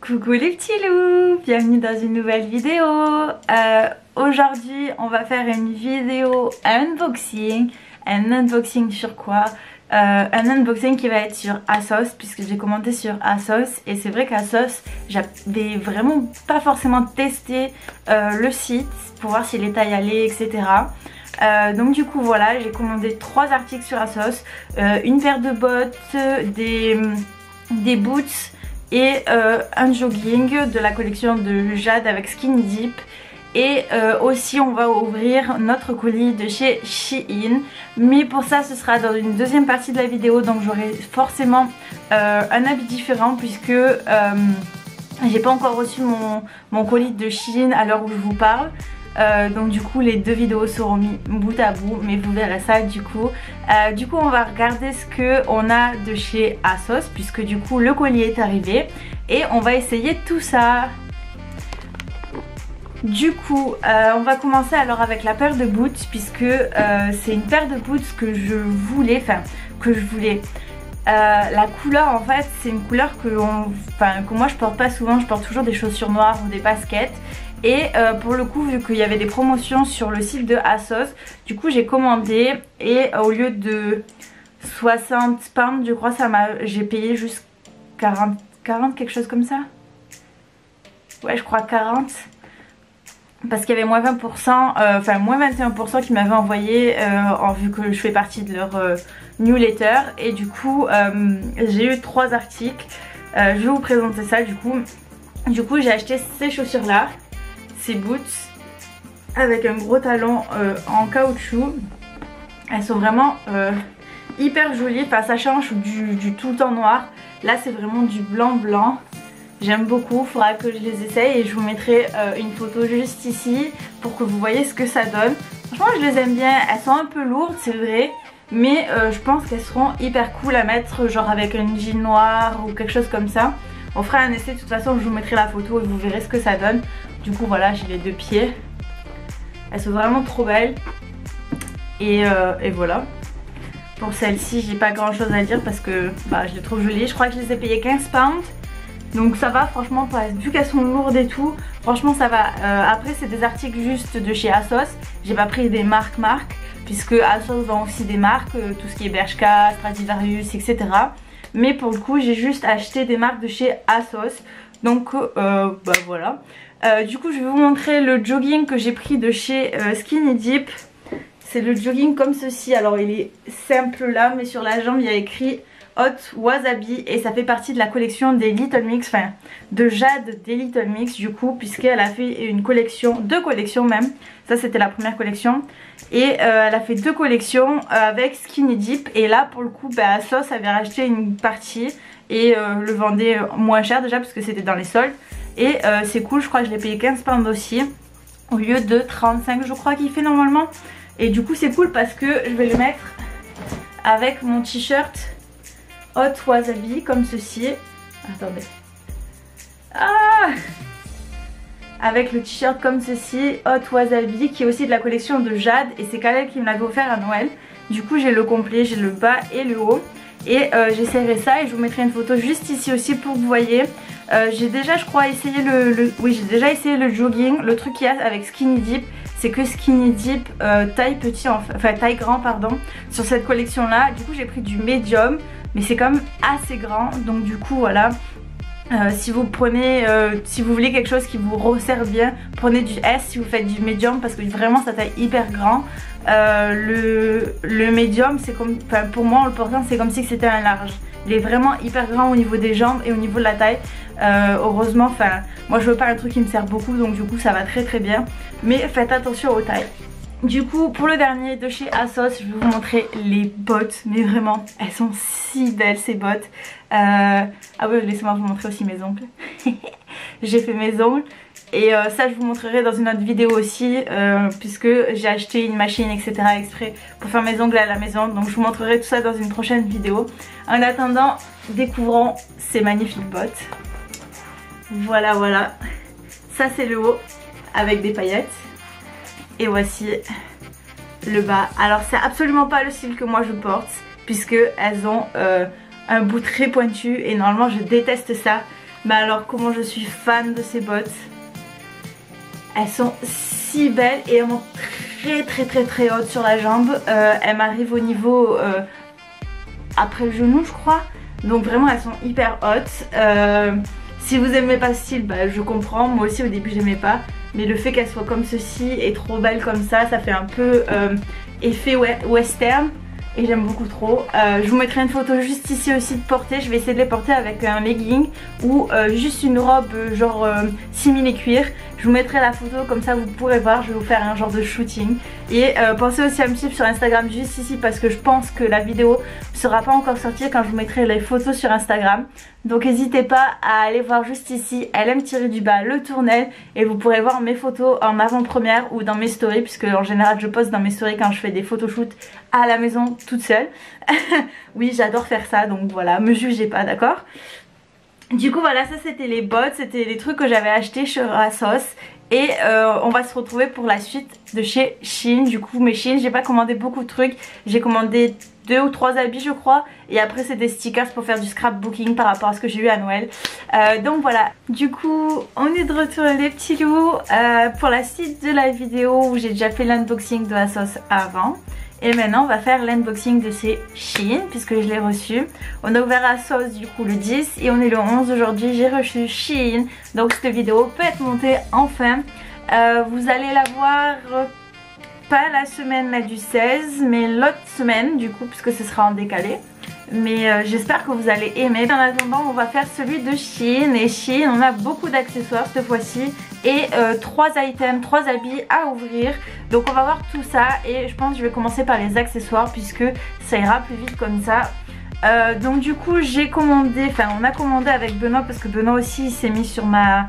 Coucou les petits loups, bienvenue dans une nouvelle vidéo. Aujourd'hui on va faire une vidéo unboxing. Un unboxing sur quoi? Un unboxing qui va être sur ASOS, puisque j'ai commandé sur ASOS. Et c'est vrai qu'ASOS, j'avais vraiment pas forcément testé le site pour voir si les tailles allaient, etc. Donc du coup voilà, j'ai commandé 3 articles sur ASOS, une paire de bottes, des boots et un jogging de la collection de Jade avec Skinny Dip. Et aussi on va ouvrir notre colis de chez Shein. Mais pour ça ce sera dans une deuxième partie de la vidéo, donc j'aurai forcément un habit différent, puisque j'ai pas encore reçu mon colis de Shein à l'heure où je vous parle. Donc du coup les deux vidéos seront mis bout à bout, mais vous verrez ça du coup. On va regarder ce qu'on a de chez ASOS, puisque du coup le colis est arrivé et on va essayer tout ça. Du coup on va commencer alors avec la paire de boots, puisque c'est une paire de boots que je voulais, la couleur en fait c'est une couleur que moi je porte pas souvent, je porte toujours des chaussures noires ou des baskets. Et pour le coup, vu qu'il y avait des promotions sur le site de ASOS, du coup j'ai commandé et au lieu de 60 pounds je crois, j'ai payé juste 40 quelque chose comme ça. Ouais, je crois 40. Parce qu'il y avait moins 20%, moins 21% qui m'avaient envoyé vu que je fais partie de leur newsletter. Et du coup j'ai eu 3 articles. Je vais vous présenter ça du coup. Du coup j'ai acheté ces chaussures là, ces boots avec un gros talon en caoutchouc. Elles sont vraiment hyper jolies, enfin ça change du tout le temps noir. Là c'est vraiment du blanc blanc. J'aime beaucoup, il faudra que je les essaye et je vous mettrai une photo juste ici pour que vous voyez ce que ça donne. Franchement je les aime bien, elles sont un peu lourdes c'est vrai, mais je pense qu'elles seront hyper cool à mettre genre avec un jean noir ou quelque chose comme ça. On fera un essai, de toute façon je vous mettrai la photo et vous verrez ce que ça donne. Du coup voilà, j'ai les deux pieds. Elles sont vraiment trop belles. Et voilà. Pour celle-ci j'ai pas grand chose à dire parce que je les trouve jolies. Je crois que je les ai payées 15 pounds. Donc ça va franchement, vu qu'elles sont lourdes et tout, franchement ça va. Après c'est des articles juste de chez ASOS. J'ai pas pris des marques, puisque ASOS vend aussi des marques, tout ce qui est Bershka, Stradivarius, etc. Mais pour le coup j'ai juste acheté des marques de chez ASOS. Donc voilà. Du coup je vais vous montrer le jogging que j'ai pris de chez Skinny Dip. C'est le jogging comme ceci. Alors il est simple là, mais sur la jambe il y a écrit Hot Wasabi. Et ça fait partie de la collection des Little Mix, enfin de Jade des Little Mix du coup, puisqu'elle a fait une collection, 2 collections même. Ça c'était la première collection. Et elle a fait 2 collections avec Skinny Dip. Et là pour le coup ASOS avait racheté une partie et le vendait moins cher déjà parce que c'était dans les soldes. Et c'est cool, je crois que je l'ai payé 15 pounds aussi, au lieu de 35 je crois qu'il fait normalement. Et du coup c'est cool parce que je vais le mettre avec mon t-shirt Hot Wasabi comme ceci. Attendez. Avec le t-shirt comme ceci, Hot Wasabi, qui est aussi de la collection de Jade. Et c'est Kalel qui me l'avait offert à Noël. Du coup j'ai le complet, j'ai le bas et le haut. Et j'essaierai ça et je vous mettrai une photo juste ici aussi pour que vous voyez. J'ai déjà je crois essayé j'ai déjà essayé le jogging. Le truc qu'il y a avec Skinny Dip, c'est que Skinny Dip taille grand pardon, sur cette collection là. Du coup j'ai pris du medium, mais c'est quand même assez grand. Donc du coup voilà, si vous voulez quelque chose qui vous resserre bien, prenez du S si vous faites du medium, parce que vraiment ça taille hyper grand. Le medium c'est comme, pour moi en le portant c'est comme si c'était un large. Il est vraiment hyper grand au niveau des jambes et au niveau de la taille. Heureusement, moi je veux pas un truc qui me sert beaucoup, donc du coup ça va très très bien. Mais faites attention aux tailles. Du coup pour le dernier de chez ASOS, je vais vous montrer les bottes. Mais vraiment elles sont si belles ces bottes. Ah oui, laissez-moi vous montrer aussi mes ongles. J'ai fait mes ongles. Et ça je vous montrerai dans une autre vidéo aussi, puisque j'ai acheté une machine etc exprès pour faire mes ongles à la maison. Donc je vous montrerai tout ça dans une prochaine vidéo. En attendant, découvrons ces magnifiques bottes. Voilà, ça c'est le haut avec des paillettes. Et voici le bas. Alors c'est absolument pas le style que moi je porte, puisque elles ont un bout très pointu et normalement je déteste ça. Mais alors comment je suis fan de ces bottes. Elles sont si belles et elles montent très hautes sur la jambe. Elles m'arrivent au niveau après le genou je crois. Donc vraiment elles sont hyper hautes. Si vous aimez pas ce style, bah, je comprends. Moi aussi au début j'aimais pas. Mais le fait qu'elles soient comme ceci et trop belles comme ça fait un peu effet western. Et j'aime beaucoup trop. Je vous mettrai une photo juste ici aussi de porter. Je vais essayer de les porter avec un legging ou juste une robe genre simili cuir. Je vous mettrai la photo comme ça vous pourrez voir. Je vais vous faire un genre de shooting. Et pensez aussi à me suivre sur Instagram juste ici parce que je pense que la vidéo ne sera pas encore sortie quand je vous mettrai les photos sur Instagram. Donc n'hésitez pas à aller voir juste ici LM-du-bas le tournel et vous pourrez voir mes photos en avant-première ou dans mes stories puisque en général je poste dans mes stories quand je fais des photoshoots à la maison toute seule. Oui j'adore faire ça donc voilà, me jugez pas, d'accord? Du coup voilà, ça c'était les bottes, c'était les trucs que j'avais achetés chez ASOS. Et on va se retrouver pour la suite de chez Shein. Du coup mais Shein j'ai pas commandé beaucoup de trucs. J'ai commandé 2 ou 3 habits je crois. Et après c'est des stickers pour faire du scrapbooking par rapport à ce que j'ai eu à Noël. Donc voilà. Du coup on est de retour les petits loups pour la suite de la vidéo où j'ai déjà fait l'unboxing de ASOS avant. Et maintenant on va faire l'unboxing de ces Shein puisque je l'ai reçu. On a ouvert ASOS du coup le 10 et on est le 11 aujourd'hui. J'ai reçu Shein. Donc cette vidéo peut être montée enfin. Vous allez la voir pas la semaine là du 16 mais l'autre semaine du coup puisque ce sera en décalé. Mais j'espère que vous allez aimer. En attendant on va faire celui de Shein. Et Shein on a beaucoup d'accessoires cette fois-ci. Et 3 items, 3 habits à ouvrir. Donc on va voir tout ça. Et je pense que je vais commencer par les accessoires puisque ça ira plus vite comme ça. Donc du coup j'ai commandé, enfin on a commandé avec Benoît parce que Benoît aussi s'est mis sur ma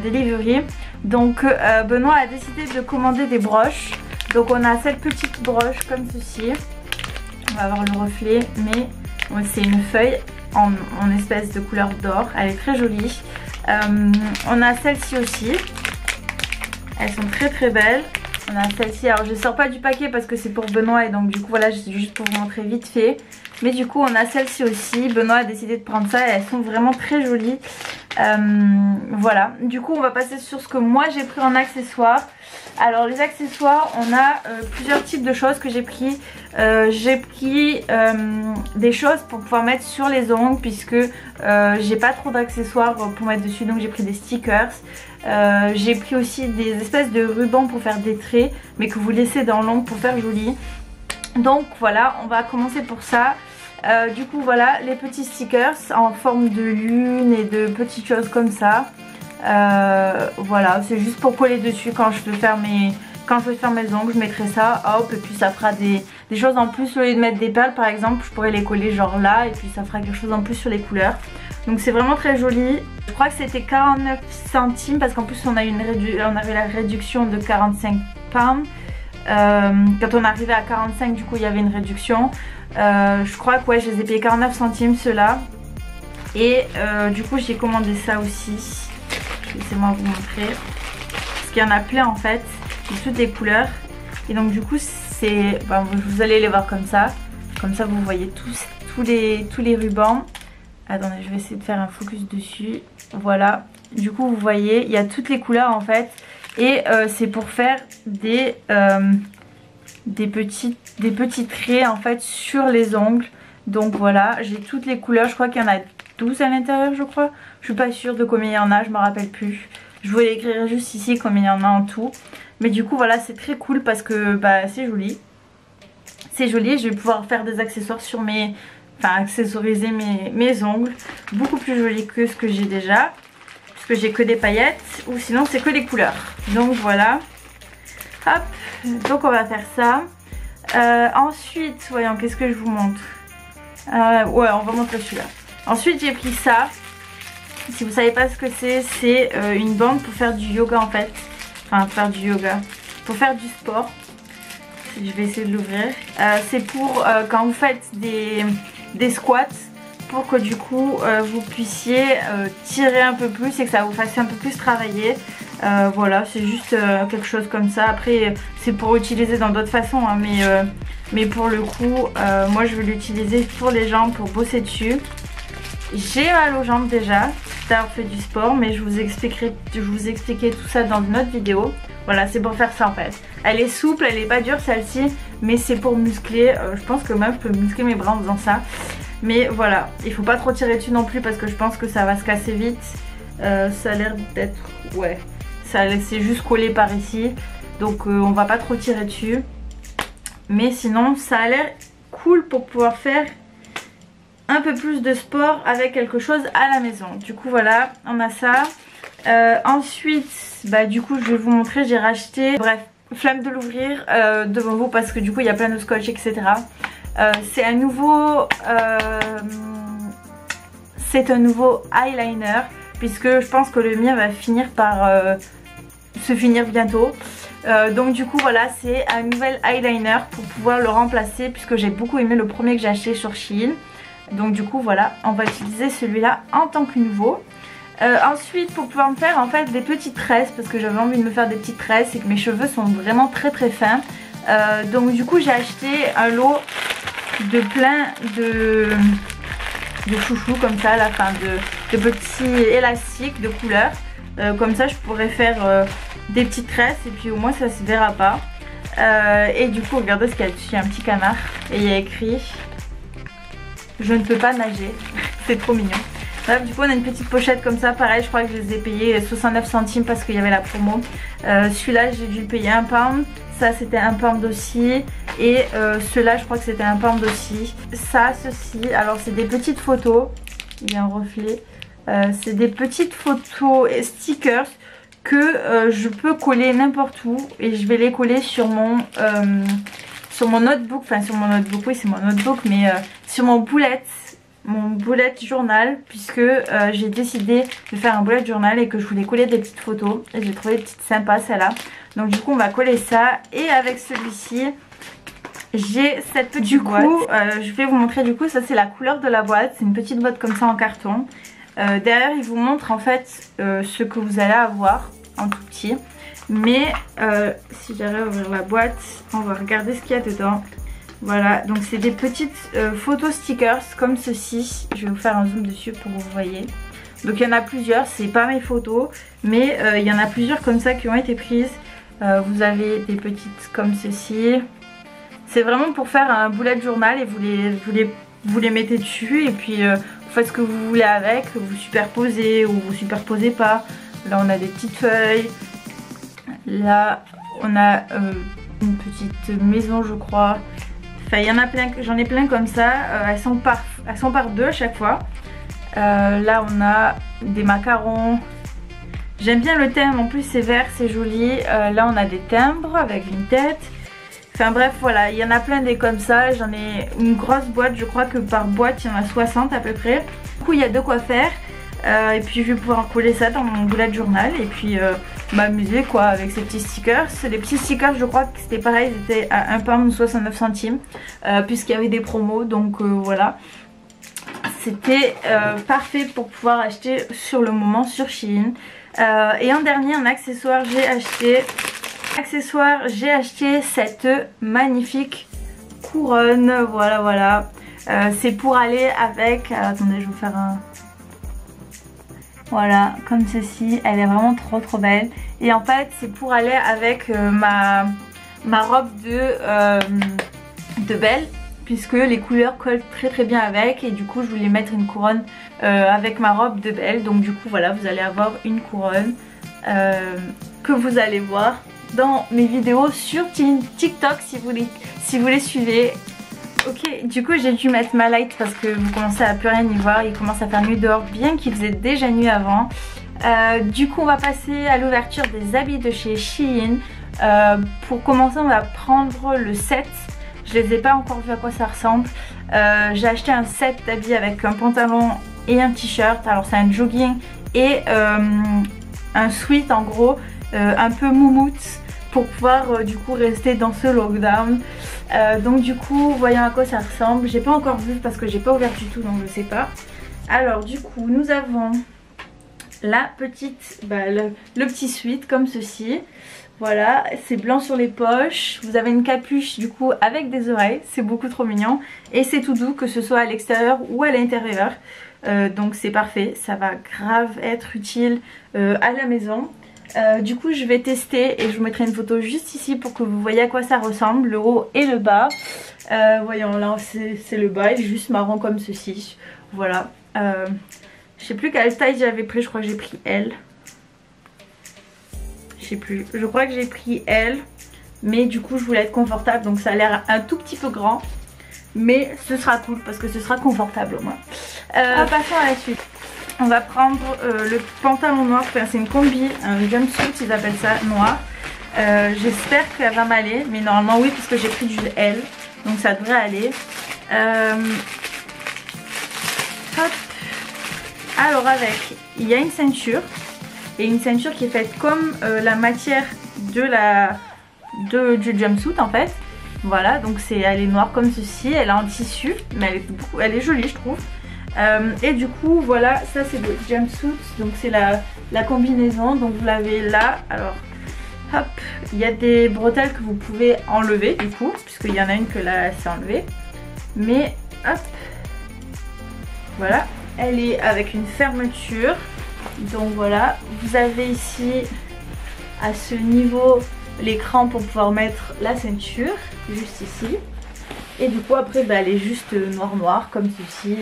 delivery. Donc Benoît a décidé de commander des broches. Donc on a cette petite broche comme ceci. On va voir le reflet mais c'est une feuille en espèce de couleur d'or. Elle est très jolie. On a celle-ci aussi. Elles sont très belles. On a celle-ci, alors je sors pas du paquet parce que c'est pour Benoît et donc du coup voilà, juste pour vous montrer vite fait. Mais du coup on a celle-ci aussi, Benoît a décidé de prendre ça et elles sont vraiment très jolies. Voilà, du coup on va passer sur ce que moi j'ai pris en accessoires. Alors les accessoires, on a plusieurs types de choses que j'ai pris. J'ai pris des choses pour pouvoir mettre sur les ongles puisque j'ai pas trop d'accessoires pour mettre dessus, donc j'ai pris des stickers. J'ai pris aussi des espèces de rubans pour faire des traits mais que vous laissez dans l'ongle pour faire joli. Donc voilà, on va commencer pour ça. Du coup voilà les petits stickers en forme de lune et de petites choses comme ça. Voilà, c'est juste pour coller dessus quand je veux faire mes ongles, je mettrai ça, hop, et puis ça fera des choses en plus. Au lieu de mettre des perles par exemple, je pourrais les coller genre là et puis ça fera quelque chose en plus sur les couleurs. Donc c'est vraiment très joli. Je crois que c'était 49 centimes parce qu'en plus on avait la réduction de 45 pounds. Quand on arrivait à 45 du coup il y avait une réduction. Je crois que ouais, je les ai payés 49 centimes ceux-là. Et du coup j'ai commandé ça aussi. Laissez-moi vous montrer. Parce qu'il y en a plein en fait. De toutes les couleurs. Et donc du coup c'est... vous allez les voir comme ça. Comme ça vous voyez tous les rubans. Attendez, je vais essayer de faire un focus dessus. Voilà. Du coup vous voyez, il y a toutes les couleurs en fait. Et c'est pour faire des petits traits en fait sur les ongles. Donc voilà, j'ai toutes les couleurs. Je crois qu'il y en a 12 à l'intérieur je crois. Je suis pas sûre de combien il y en a, je me rappelle plus. Je vous l'écrirai juste ici combien il y en a en tout. Mais du coup voilà, c'est très cool parce que c'est joli. C'est joli, je vais pouvoir faire des accessoires sur mes... Enfin accessoriser mes ongles. Beaucoup plus joli que ce que j'ai déjà. Puisque j'ai que des paillettes ou sinon c'est que des couleurs. Donc voilà. Hop, donc on va faire ça. Ensuite, voyons, qu'est-ce que je vous montre? Ouais, on va montrer celui-là. Ensuite j'ai pris ça. Si vous savez pas ce que c'est une bande pour faire du yoga en fait. Enfin faire du yoga, pour faire du sport. Je vais essayer de l'ouvrir. C'est pour quand vous faites des squats, pour que du coup vous puissiez tirer un peu plus et que ça vous fasse un peu plus travailler. Voilà, c'est juste quelque chose comme ça. Après c'est pour utiliser dans d'autres façons hein, mais pour le coup moi je vais l'utiliser pour les jambes, pour bosser dessus. J'ai mal aux jambes déjà d'avoir fait du sport, mais je vous expliquerai tout ça dans une autre vidéo. Voilà, c'est pour faire ça en fait. Elle est souple, elle est pas dure celle-ci, mais c'est pour muscler. Je pense que même je peux muscler mes bras en faisant ça. Mais voilà, il faut pas trop tirer dessus non plus parce que je pense que ça va se casser vite. Ça a l'air d'être... ouais, c'est juste collé par ici. Donc on va pas trop tirer dessus. Mais sinon ça a l'air cool pour pouvoir faire un peu plus de sport avec quelque chose à la maison. Du coup voilà, on a ça. Ensuite, bah du coup je vais vous montrer, j'ai racheté, bref, flemme de l'ouvrir devant vous parce que du coup il y a plein de scotch, etc. C'est un nouveau eyeliner, puisque je pense que le mien va finir par se finir bientôt. Donc du coup voilà, c'est un nouvel eyeliner pour pouvoir le remplacer, puisque j'ai beaucoup aimé le premier que j'ai acheté sur Shein. Donc du coup voilà, on va utiliser celui-là en tant que nouveau. Ensuite, pour pouvoir me faire en fait des petites tresses, parce que j'avais envie de me faire des petites tresses et que mes cheveux sont vraiment très fins. Donc du coup j'ai acheté un lot de plein de chouchous comme ça, la fin de petits élastiques de couleur. Comme ça je pourrais faire des petites tresses et puis au moins ça se verra pas. Et du coup regardez ce qu'il y a dessus, il y a un petit canard et il y a écrit je ne peux pas nager. C'est trop mignon. Bref, du coup on a une petite pochette comme ça, pareil je crois que je les ai payés 69 centimes parce qu'il y avait la promo. Celui-là j'ai dû le payer 1 pound, ça c'était 1 pound aussi, et ceux-là je crois que c'était 1 pound aussi. Ça, ceci, alors c'est des petites photos, il y a un reflet, c'est des petites photos et stickers que je peux coller n'importe où, et je vais les coller sur mon notebook, enfin sur mon notebook, oui c'est mon notebook, mais sur mon bullet journal, puisque j'ai décidé de faire un bullet journal et que je voulais coller des petites photos et j'ai trouvé des petites sympas celle-là. Donc du coup on va coller ça, et avec celui-ci j'ai cette petite boîte. Du coup je vais vous montrer, du coup ça c'est la couleur de la boîte, c'est une petite boîte comme ça en carton. Derrière il vous montre en fait ce que vous allez avoir en tout petit. Mais si j'arrive à ouvrir la boîte, on va regarder ce qu'il y a dedans. Voilà, donc c'est des petites photos stickers comme ceci. Je vais vous faire un zoom dessus pour que vous voyez. Donc il y en a plusieurs, c'est pas mes photos, mais il y en a plusieurs comme ça qui ont été prises. Vous avez des petites comme ceci. C'est vraiment pour faire un bullet journal et vous les mettez dessus et puis vous faites ce que vous voulez avec, vous superposez ou vous superposez pas. Là on a des petites feuilles. Là on a une petite maison je crois. Enfin il y en a plein, j'en ai plein comme ça, elles sont par deux à chaque fois. Là on a des macarons. J'aime bien le thème, en plus c'est vert, c'est joli. Là on a des timbres avec une tête. Enfin bref voilà, il y en a plein des comme ça. J'en ai une grosse boîte, je crois que par boîte il y en a 60 à peu près. Du coup il y a de quoi faire. Et puis je vais pouvoir coller ça dans mon bullet journal et puis m'amuser quoi avec ces petits stickers. Les petits stickers je crois que c'était pareil, ils étaient à 1 pound 69 centimes puisqu'il y avait des promos, donc voilà. C'était parfait pour pouvoir acheter sur le moment sur Shein. Et en dernier, en accessoire, j'ai acheté cette magnifique couronne. Voilà. C'est pour aller avec... attendez, je vais vous faire un... Voilà, comme ceci. Elle est vraiment trop belle. Et en fait, c'est pour aller avec ma robe de Belle, puisque les couleurs collent très bien avec, et du coup je voulais mettre une couronne avec ma robe de Belle. Donc du coup voilà, vous allez avoir une couronne que vous allez voir dans mes vidéos sur TikTok si vous les suivez. Ok, du coup j'ai dû mettre ma light parce que vous commencez à plus rien y voir, il commence à faire nuit dehors bien qu'il faisait déjà nuit avant. Du coup on va passer à l'ouverture des habits de chez Shein. Pour commencer on va prendre le set. Je les ai pas encore vu à quoi ça ressemble. J'ai acheté un set d'habits avec un pantalon et un t-shirt. Alors c'est un jogging et un sweat en gros, un peu moumoute, pour pouvoir du coup rester dans ce lockdown. Donc du coup voyons à quoi ça ressemble. J'ai pas encore vu parce que j'ai pas ouvert du tout, donc je sais pas. Alors du coup nous avons la petite, le petit sweat comme ceci. Voilà, c'est blanc sur les poches. Vous avez une capuche du coup avec des oreilles. C'est beaucoup trop mignon. Et c'est tout doux, que ce soit à l'extérieur ou à l'intérieur. donc c'est parfait, ça va grave être utile à la maison. Du coup je vais tester et je vous mettrai une photo juste ici pour que vous voyez à quoi ça ressemble, le haut et le bas. Voyons là c'est le bas, il est juste marron comme ceci. Voilà, je sais plus quelle taille j'avais pris, je crois que j'ai pris L. Je sais plus, je crois que j'ai pris L. Mais du coup je voulais être confortable, donc ça a l'air un tout petit peu grand. Mais ce sera cool parce que ce sera confortable au moins. Passons à la suite. On va prendre le pantalon noir, enfin, c'est une combi, un jumpsuit ils appellent ça, noir. J'espère qu'elle va m'aller, mais normalement oui puisque j'ai pris du L, donc ça devrait aller. Hop. Alors avec, il y a une ceinture, et une ceinture qui est faite comme la matière du jumpsuit en fait. Voilà, donc elle est noire comme ceci, elle est en tissu, mais elle est jolie je trouve. Et du coup voilà, ça c'est le jumpsuit, donc c'est la combinaison, donc vous l'avez là. Alors hop, il y a des bretelles que vous pouvez enlever du coup, puisqu'il y en a une que là c'est enlevé. Mais hop, voilà, elle est avec une fermeture. Donc voilà, vous avez ici à ce niveau l'écran pour pouvoir mettre la ceinture, juste ici. Et du coup après elle est juste noire comme ceci.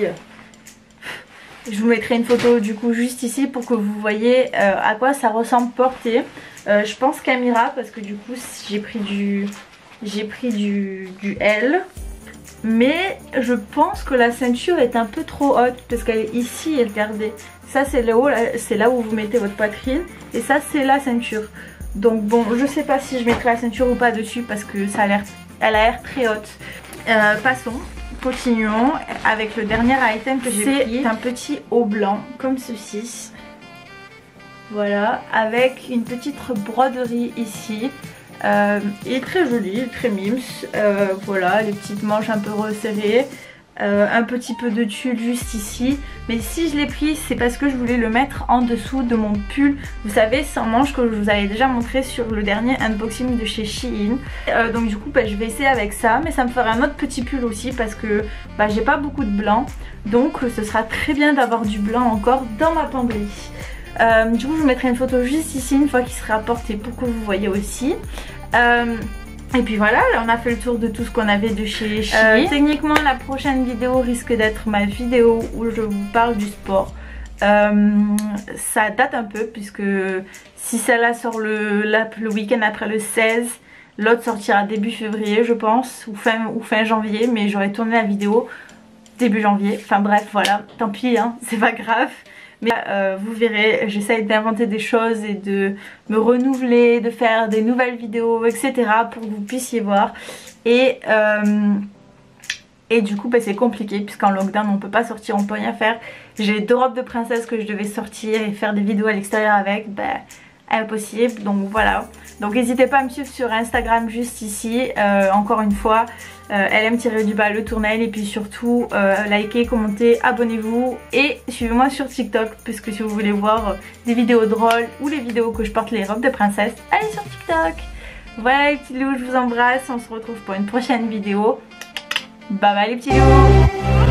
Je vous mettrai une photo du coup juste ici pour que vous voyez à quoi ça ressemble porté. Je pense Camira parce que du coup j'ai pris du L. Mais je pense que la ceinture est un peu trop haute parce qu'elle est ici et regardez. Ça c'est le haut, c'est là où vous mettez votre poitrine et ça c'est la ceinture. Donc bon, je sais pas si je mettrai la ceinture ou pas dessus parce que elle a l'air très haute. Passons. Continuons avec le dernier item que j'ai pris. C'est un petit haut blanc comme ceci. Voilà, avec une petite broderie ici. Il est très joli, très mims. Voilà, les petites manches un peu resserrées. Un petit peu de tulle juste ici. Mais si je l'ai pris, c'est parce que je voulais le mettre en dessous de mon pull. Vous savez, sans manches que je vous avais déjà montré sur le dernier unboxing de chez Shein. Donc du coup, je vais essayer avec ça. Mais ça me fera un autre petit pull aussi parce que j'ai pas beaucoup de blanc. Donc ce sera très bien d'avoir du blanc encore dans ma penderie. Du coup, je vous mettrai une photo juste ici une fois qu'il sera porté pour que vous voyez aussi. Et puis voilà, là on a fait le tour de tout ce qu'on avait de chez Shein. Techniquement la prochaine vidéo risque d'être ma vidéo où je vous parle du sport. Ça date un peu puisque si celle-là sort le week-end après le 16, l'autre sortira début février je pense, ou fin janvier, mais j'aurais tourné la vidéo début janvier. Enfin bref voilà, tant pis hein, c'est pas grave. Mais vous verrez, j'essaye d'inventer des choses et de me renouveler, de faire des nouvelles vidéos, etc. pour que vous puissiez voir. Et du coup c'est compliqué puisqu'en lockdown on peut pas sortir, on peut rien faire. J'ai 2 robes de princesse que je devais sortir et faire des vidéos à l'extérieur avec, impossible. Donc voilà. Donc n'hésitez pas à me suivre sur Instagram juste ici, encore une fois. LM-du-bas le tournail et puis surtout likez, commentez, abonnez-vous et suivez-moi sur TikTok puisque si vous voulez voir des vidéos drôles ou les vidéos que je porte les robes de princesse, allez sur TikTok. Voilà les petits loups, je vous embrasse, on se retrouve pour une prochaine vidéo. Bye bye les petits loups.